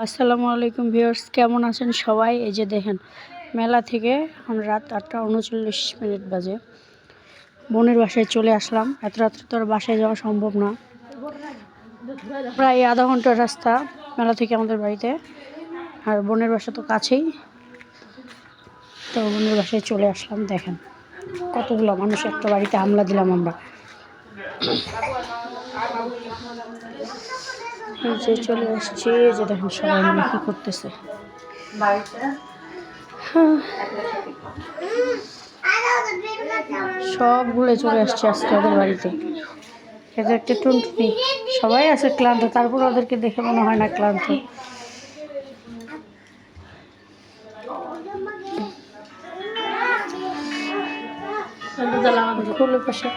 আসসালামু আলাইকুম ভিউয়ার্স, কেমন আছেন সবাই? এই যে দেখেন, মেলা থেকে এখন রাত 8:39 বাজে। বোনের বাসায় চলে আসলাম। এত রাত্রে তো আর বাসায় যাওয়া সম্ভব না। প্রায় আধা ঘন্টার রাস্তা মেলা থেকে আমাদের বাড়িতে, আর বোনের বাসা তো কাছেই। তো বোনের বাসায় চলে আসলাম। দেখেন কতগুলো মানুষ একটা বাড়িতে হামলা দিলাম আমরা। এই যে চলে আসছি, এই যে দেখেন সবাই মিলে কি করতেছে। সব ভুলে চলে আসছে আজকে ওদের বাড়িতে। এটা একটা টুনটুনি, সবাই আছে ক্লান্ত, তারপর ওদেরকে দেখে মনে হয় না ক্লান্ত। খুলে পাশে